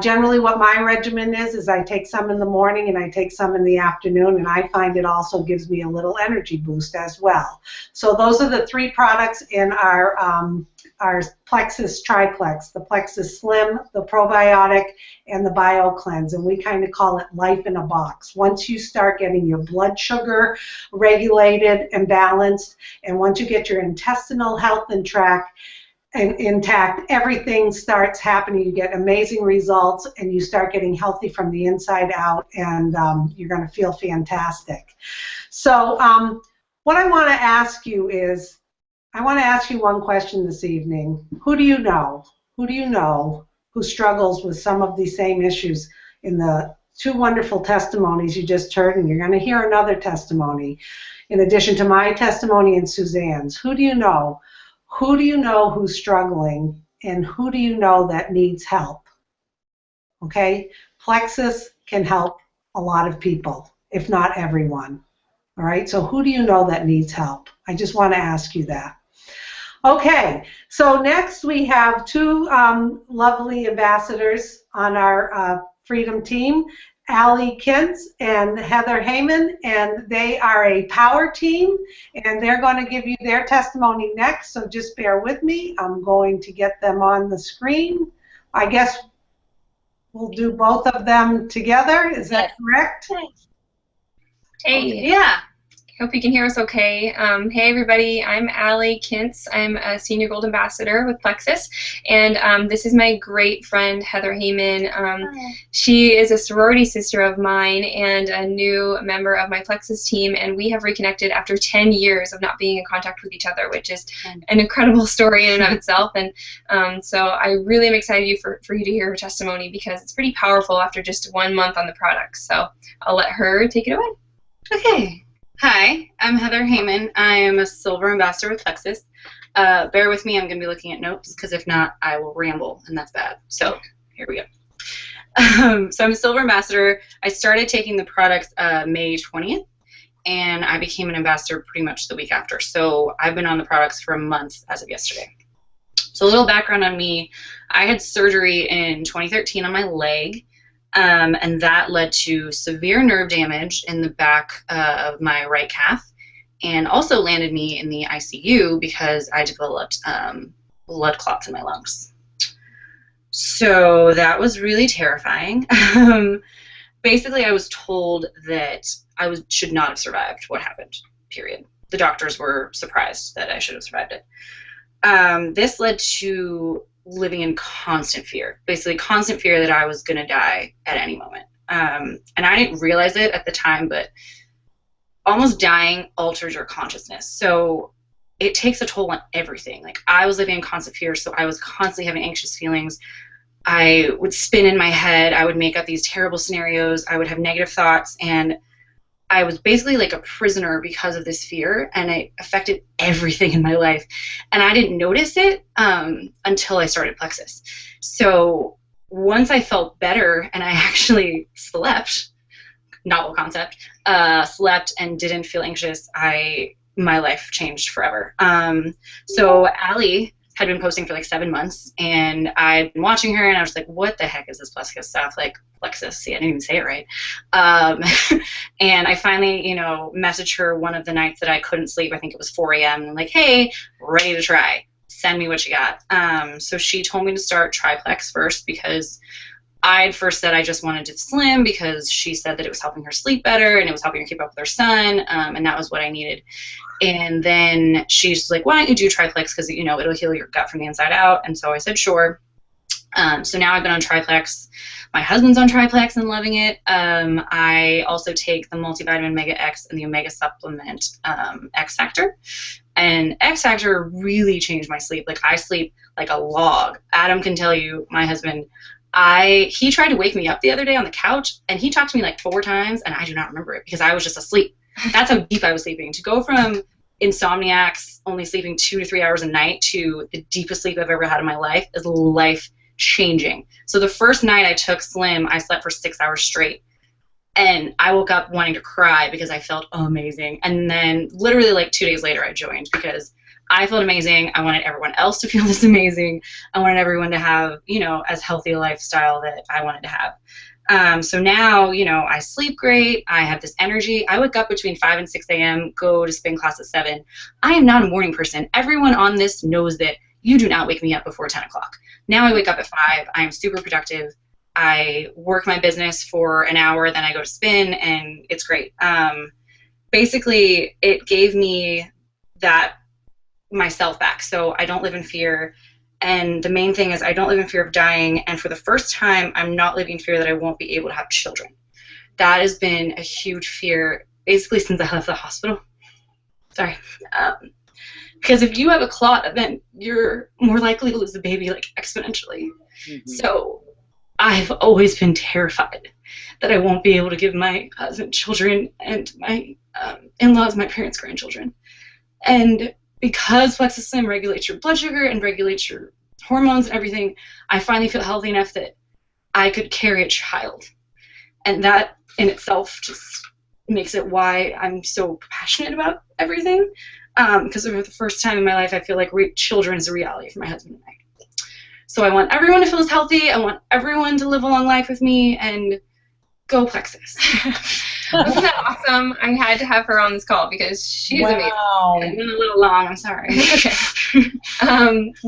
Speaker 1: Generally what my regimen is I take some in the morning and I take some in the afternoon, and I find it also gives me a little energy boost as well. So those are the 3 products in our Plexus triplex, the Plexus Slim, the probiotic, and the BioCleanse, and we kind of call it life in a box. Once you start getting your blood sugar regulated and balanced, and once you get your intestinal health intact, everything starts happening. You get amazing results, and you start getting healthy from the inside out, and you're going to feel fantastic. So what I want to ask you is, I want to ask you one question this evening. Who do you know? Who do you know who struggles with some of these same issues in the 2 wonderful testimonies you just heard, and you're going to hear another testimony in addition to my testimony and Suzanne's. Who do you know? Who do you know who's struggling, and who do you know that needs help? Okay? Plexus can help a lot of people, if not everyone. All right? So who do you know that needs help? I just want to ask you that. Okay, so next we have 2 lovely ambassadors on our Freedom team, Allie Kintz and Heather Heyman, and they are a power team, and they're going to give you their testimony next, so just bear with me. I'm going to get them on the screen. I guess we'll do both of them together. Is that correct?
Speaker 6: Hey, yeah. Hope you can hear us okay. Hey everybody, I'm Allie Kintz. I'm a Senior Gold Ambassador with Plexus, and this is my great friend Heather Heyman. She is a sorority sister of mine and a new member of my Plexus team, and we have reconnected after 10 years of not being in contact with each other, which is an incredible story in and of itself. And so I really am excited for you to hear her testimony, because it's pretty powerful after just 1 month on the product. So I'll let her take it away.
Speaker 7: Okay. Hi, I'm Heather Heyman. I am a Silver Ambassador with Plexus. Bear with me, I'm going to be looking at notes, because if not, I will ramble, and that's bad. So here we go. So I'm a Silver Ambassador. I started taking the products May 20th, and I became an ambassador pretty much the week after. So I've been on the products for a month as of yesterday. So a little background on me. I had surgery in 2013 on my leg. And that led to severe nerve damage in the back of my right calf, and also landed me in the ICU because I developed blood clots in my lungs. So that was really terrifying. Basically, I was told that I should not have survived what happened, period. The doctors were surprised that I should have survived it. This led to living in constant fear, basically constant fear that I was going to die at any moment. And I didn't realize it at the time, but almost dying alters your consciousness. So it takes a toll on everything. Like, I was living in constant fear, so I was constantly having anxious feelings. I would spin in my head. I would make up these terrible scenarios. I would have negative thoughts, and I was basically like a prisoner because of this fear, and it affected everything in my life. And I didn't notice it until I started Plexus. So once I felt better and I actually slept, novel concept, slept and didn't feel anxious, my life changed forever. So Allie had been posting for like 7 months, and I'd been watching her, and I was like, what the heck is this Plexus stuff? Like, Plexus, see, I didn't even say it right. And I finally, you know, messaged her one of the nights that I couldn't sleep. I think it was 4 a.m. And I'm like, hey, ready to try. Send me what you got. So she told me to start Triplex first, because I'd first said I just wanted to slim, because she said that it was helping her sleep better and it was helping her keep up with her son, and that was what I needed. And then she's like, why don't you do Triplex, because, you know, it'll heal your gut from the inside out. And so I said, sure. So now I've been on Triplex. My husband's on Triplex and loving it. I also take the multivitamin Omega X and the Omega supplement X Factor. And X Factor really changed my sleep. Like, I sleep like a log. Adam can tell you, my husband, he tried to wake me up the other day on the couch, and he talked to me like 4 times, and I do not remember it because I was just asleep. That's how deep I was sleeping. To go from insomniacs only sleeping 2 to 3 hours a night to the deepest sleep I've ever had in my life is life-changing. So the first night I took Slim, I slept for 6 hours straight. And I woke up wanting to cry because I felt amazing. And then literally like 2 days later I joined, because I felt amazing. I wanted everyone else to feel this amazing. I wanted everyone to have, you know, as healthy a lifestyle that I wanted to have. So now, you know, I sleep great. I have this energy. I wake up between 5 and 6 a.m., go to spin class at 7. I am not a morning person. Everyone on this knows that you do not wake me up before 10 o'clock. Now I wake up at 5. I am super productive. I work my business for an hour, then I go to spin, and it's great. Basically, it gave me that myself back. So I don't live in fear. And the main thing is I don't live in fear of dying. And for the first time, I'm not living in fear that I won't be able to have children. That has been a huge fear basically since I left the hospital. Sorry. Because if you have a clot event, you're more likely to lose the baby like exponentially. Mm-hmm. So I've always been terrified that I won't be able to give my husband children and my in-laws, my parents' grandchildren. And because Plexus Slim regulates your blood sugar and regulates your hormones and everything, I finally feel healthy enough that I could carry a child. And that in itself just makes it why I'm so passionate about everything. Because for the first time in my life, I feel like children is a reality for my husband and I. So I want everyone to feel as healthy. I want everyone to live a long life with me, and go Plexus.
Speaker 6: Wasn't that awesome? I had to have her on this call because she's amazing.
Speaker 7: It went a little long, I'm sorry.
Speaker 6: Okay.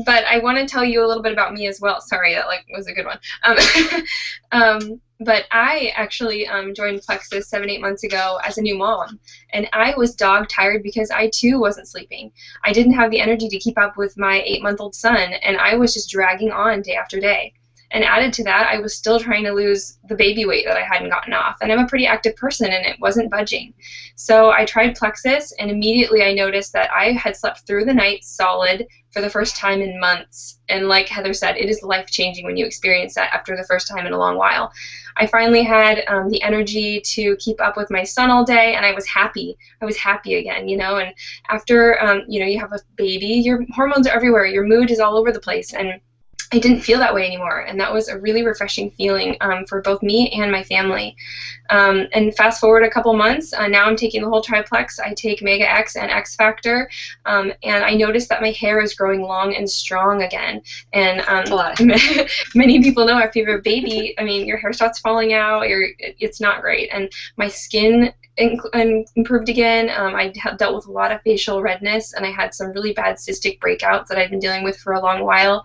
Speaker 6: But I want to tell you a little bit about me as well. Sorry, that was a good one. But I actually joined Plexus 7-8 months ago as a new mom, and I was dog tired because I too wasn't sleeping. I didn't have the energy to keep up with my 8-month-old son, and I was just dragging on day after day. And added to that, I was still trying to lose the baby weight that I hadn't gotten off. And I'm a pretty active person, and it wasn't budging. So I tried Plexus, and immediately I noticed that I had slept through the night solid for the first time in months. And like Heather said, it is life-changing when you experience that after the first time in a long while. I finally had the energy to keep up with my son all day, and I was happy. I was happy again, you know. And after, you know, you have a baby, your hormones are everywhere. Your mood is all over the place. And I didn't feel that way anymore, and that was a really refreshing feeling for both me and my family. And fast forward a couple months, now I'm taking the whole triplex. I take Mega X and X Factor, and I noticed that my hair is growing long and strong again. And many people know after you have a baby, I mean, your hair starts falling out. It's not great, and my skin improved again. I dealt with a lot of facial redness, and I had some really bad cystic breakouts that I've been dealing with for a long while.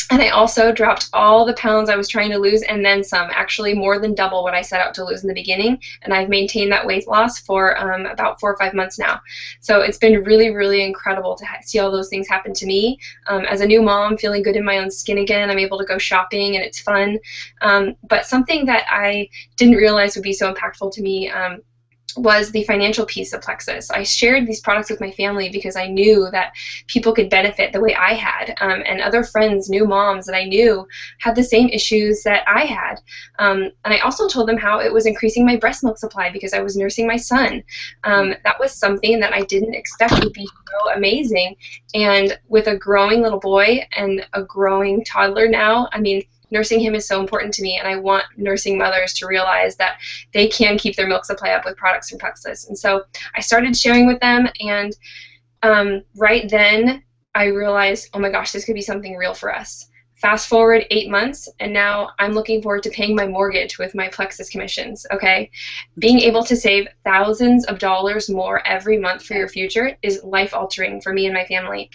Speaker 6: And I also dropped all the pounds I was trying to lose, and then some, actually more than double what I set out to lose in the beginning. And I've maintained that weight loss for about 4 or 5 months now. So it's been really, really incredible to see all those things happen to me. As a new mom, feeling good in my own skin again, I'm able to go shopping, and it's fun. But something that I didn't realize would be so impactful to me was the financial piece of Plexus. I shared these products with my family because I knew that people could benefit the way I had, and other friends, new moms that I knew had the same issues that I had. And I also told them how it was increasing my breast milk supply because I was nursing my son. That was something that I didn't expect would be so amazing. And with a growing little boy and a growing toddler now, I mean, nursing him is so important to me, and I want nursing mothers to realize that they can keep their milk supply up with products from Plexus. And so I started sharing with them, and right then I realized, oh my gosh, this could be something real for us. Fast forward 8 months, and now I'm looking forward to paying my mortgage with my Plexus commissions, okay? Being able to save thousands of dollars more every month for your future is life-altering for me and my family.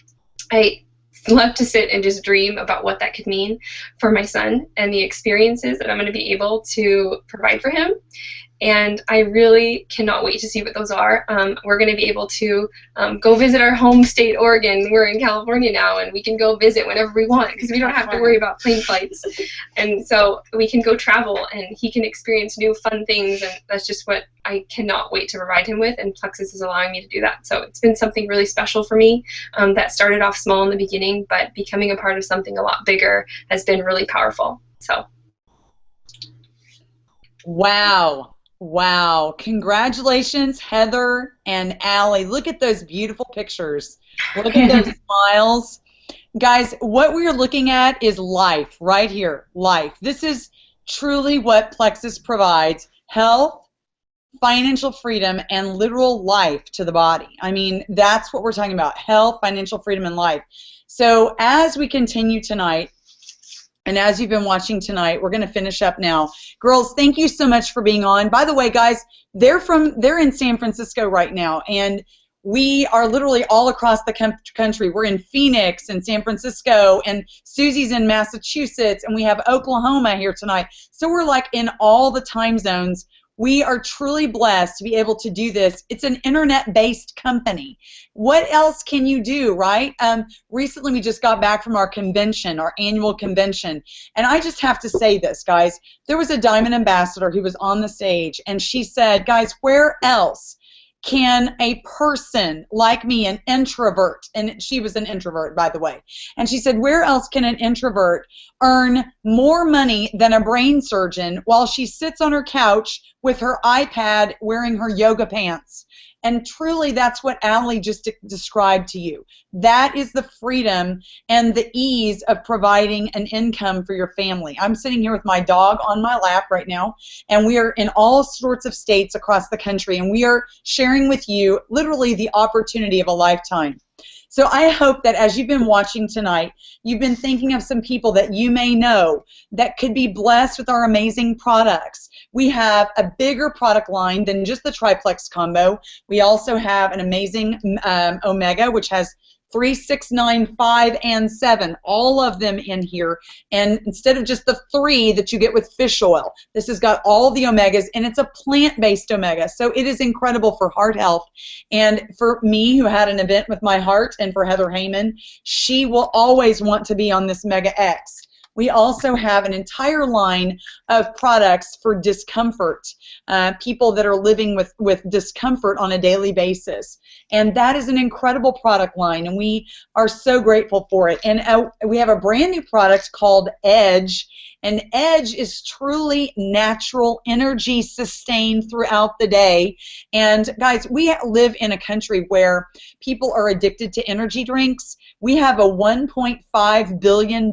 Speaker 6: I love to sit and just dream about what that could mean for my son and the experiences that I'm going to be able to provide for him. And I really cannot wait to see what those are. We're going to be able to go visit our home state, Oregon. We're in California now, and we can go visit whenever we want because we don't have to worry about plane flights. And so we can go travel, and he can experience new fun things, and that's just what I cannot wait to provide him with, and Plexus is allowing me to do that. So it's been something really special for me that started off small in the beginning, but becoming a part of something a lot bigger has been really powerful. So.
Speaker 2: Wow. Wow. Congratulations, Heather and Allie. Look at those beautiful pictures. Look at those smiles. Guys, what we're looking at is life right here. Life. This is truly what Plexus provides. Health, financial freedom, and literal life to the body. I mean, that's what we're talking about. Health, financial freedom, and life. So as we continue tonight, and as you've been watching tonight, we're going to finish up now. Girls, thank you so much for being on. By the way, guys, they're in San Francisco right now, and we are literally all across the country. We're in Phoenix and San Francisco, and Susie's in Massachusetts, and we have Oklahoma here tonight. So we're like in all the time zones. We are truly blessed to be able to do this. It's an internet-based company. What else can you do, right? Recently, we just got back from our convention, our annual convention, and I just have to say this, guys. There was a Diamond Ambassador who was on the stage, and she said, guys, where else can a person like me, an introvert, and she was an introvert, by the way, and she said, where else can an introvert earn more money than a brain surgeon while she sits on her couch with her iPad wearing her yoga pants? And truly, that's what Allie just described to you. That is the freedom and the ease of providing an income for your family. I'm sitting here with my dog on my lap right now, and we are in all sorts of states across the country, and we are sharing with you literally the opportunity of a lifetime. So I hope that as you've been watching tonight, you've been thinking of some people that you may know that could be blessed with our amazing products. We have a bigger product line than just the triplex combo. We also have an amazing Omega, which has 3, 6, 9, 5, and 7, all of them in here. And instead of just the 3 that you get with fish oil, this has got all the omegas, and it's a plant-based omega. So it is incredible for heart health. And for me, who had an event with my heart, and for Heather Heyman, she will always want to be on this Mega X. We also have an entire line of products for discomfort, people that are living with discomfort on a daily basis. And that is an incredible product line, and we are so grateful for it. And we have a brand new product called Edge, and Edge is truly natural energy sustained throughout the day. And guys, we live in a country where people are addicted to energy drinks. We have a $1.5 billion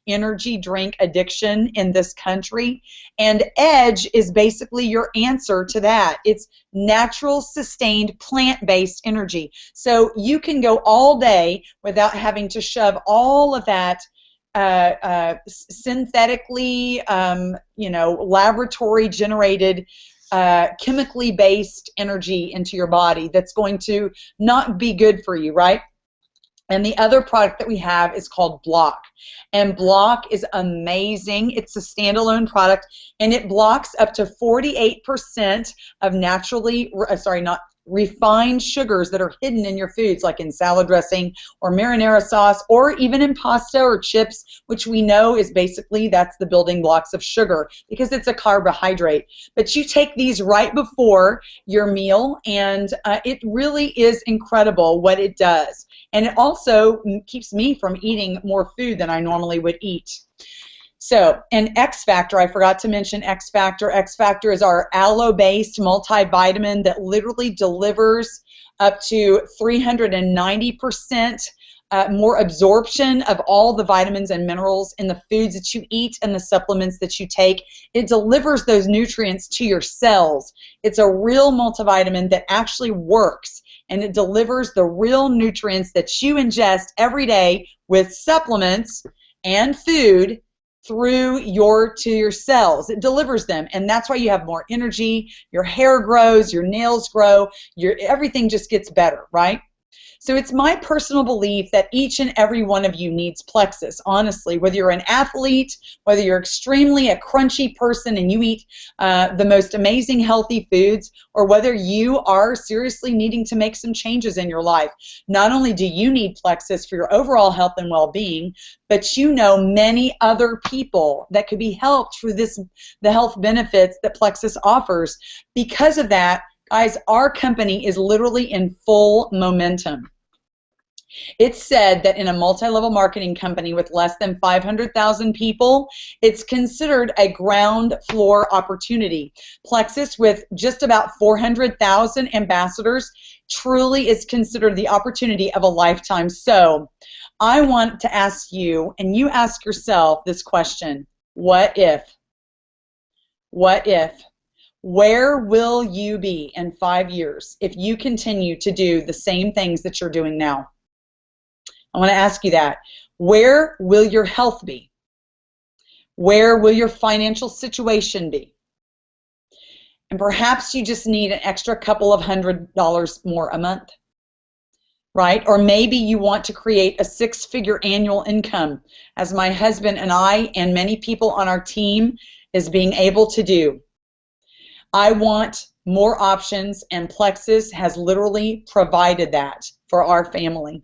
Speaker 2: energy drink addiction in this country, and Edge is basically your answer to that. It's natural, sustained, plant-based energy. So you can go all day without having to shove all of that synthetically, laboratory-generated, chemically based energy into your body that's going to not be good for you, right? And the other product that we have is called Block. And Block is amazing. It's a standalone product, and it blocks up to 48% of refined sugars that are hidden in your foods, like in salad dressing or marinara sauce, or even in pasta or chips, which we know is basically, that's the building blocks of sugar because it's a carbohydrate. But you take these right before your meal, and it really is incredible what it does. And it also keeps me from eating more food than I normally would eat. So, and X Factor, I forgot to mention X Factor. X Factor is our aloe-based multivitamin that literally delivers up to 390% more absorption of all the vitamins and minerals in the foods that you eat and the supplements that you take. It delivers those nutrients to your cells. It's a real multivitamin that actually works, and it delivers the real nutrients that you ingest every day with supplements and food through to your cells. It delivers them, and that's why you have more energy, your hair grows, your nails grow, everything just gets better, right? So it's my personal belief that each and every one of you needs Plexus, honestly, whether you're an athlete, whether you're extremely a crunchy person and you eat the most amazing healthy foods, or whether you are seriously needing to make some changes in your life. Not only do you need Plexus for your overall health and well-being, but you know many other people that could be helped through the health benefits that Plexus offers. Because of that, guys, our company is literally in full momentum. It's said that in a multi-level marketing company with less than 500,000 people, it's considered a ground floor opportunity. Plexus, with just about 400,000 ambassadors, truly is considered the opportunity of a lifetime. So I want to ask you, and you ask yourself this question: what if? What if? Where will you be in 5 years if you continue to do the same things that you're doing now? I want to ask you that. Where will your health be? Where will your financial situation be? And perhaps you just need an extra couple of $100 more a month, right? Or maybe you want to create a 6-figure annual income, as my husband and I and many people on our team is being able to do. I want more options, and Plexus has literally provided that for our family.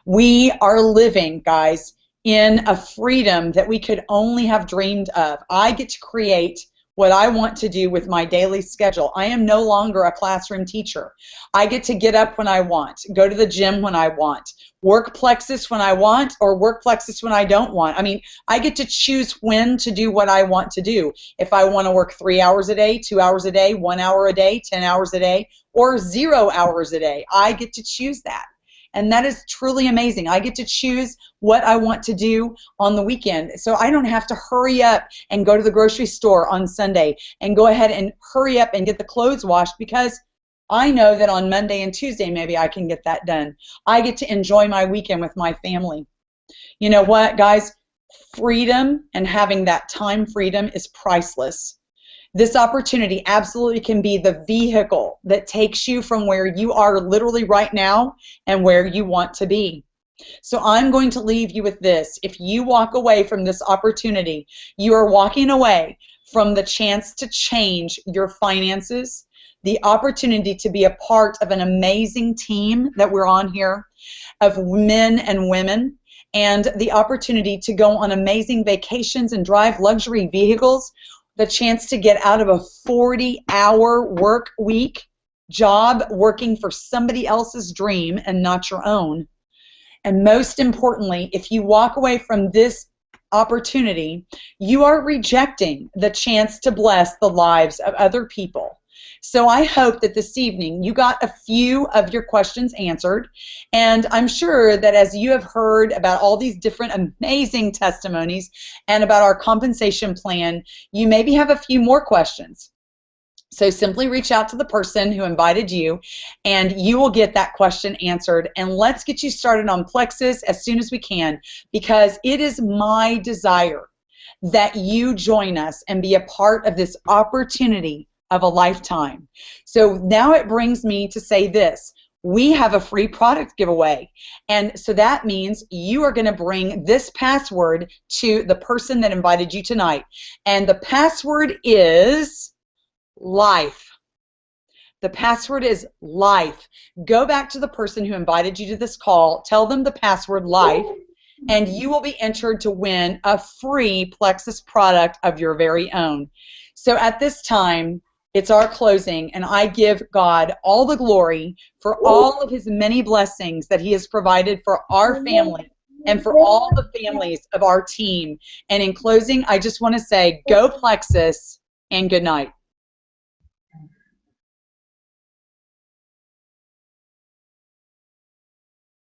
Speaker 2: We are living, guys, in a freedom that we could only have dreamed of. I get to create what I want to do with my daily schedule. I am no longer a classroom teacher. I get to get up when I want, go to the gym when I want, work Plexus when I want, or work Plexus when I don't want. I mean, I get to choose when to do what I want to do. If I want to work 3 hours a day, 2 hours a day, 1 hour a day, 10 hours a day, or 0 hours a day, I get to choose that. And that is truly amazing. I get to choose what I want to do on the weekend. So I don't have to hurry up and go to the grocery store on Sunday and go ahead and hurry up and get the clothes washed, because I know that on Monday and Tuesday maybe I can get that done. I get to enjoy my weekend with my family. You know what, guys? Freedom and having that time freedom is priceless. This opportunity absolutely can be the vehicle that takes you from where you are literally right now and where you want to be. So I'm going to leave you with this. If you walk away from this opportunity, you are walking away from the chance to change your finances, the opportunity to be a part of an amazing team that we're on here of men and women, and the opportunity to go on amazing vacations and drive luxury vehicles, the chance to get out of a 40-hour work week job working for somebody else's dream and not your own. And most importantly, if you walk away from this opportunity, you are rejecting the chance to bless the lives of other people. So I hope that this evening you got a few of your questions answered, and I'm sure that as you have heard about all these different amazing testimonies and about our compensation plan, you maybe have a few more questions. So simply reach out to the person who invited you, and you will get that question answered. And let's get you started on Plexus as soon as we can, because it is my desire that you join us and be a part of this opportunity of a lifetime. So now it brings me to say this. We have a free product giveaway, and so that means you are going to bring this password to the person that invited you tonight, and the password is life. The password is life. Go back to the person who invited you to this call, tell them the password life, and you will be entered to win a free Plexus product of your very own. So at this time, it's our closing, and I give God all the glory for all of his many blessings that he has provided for our family and for all the families of our team. And in closing, I just want to say, go Plexus and good night.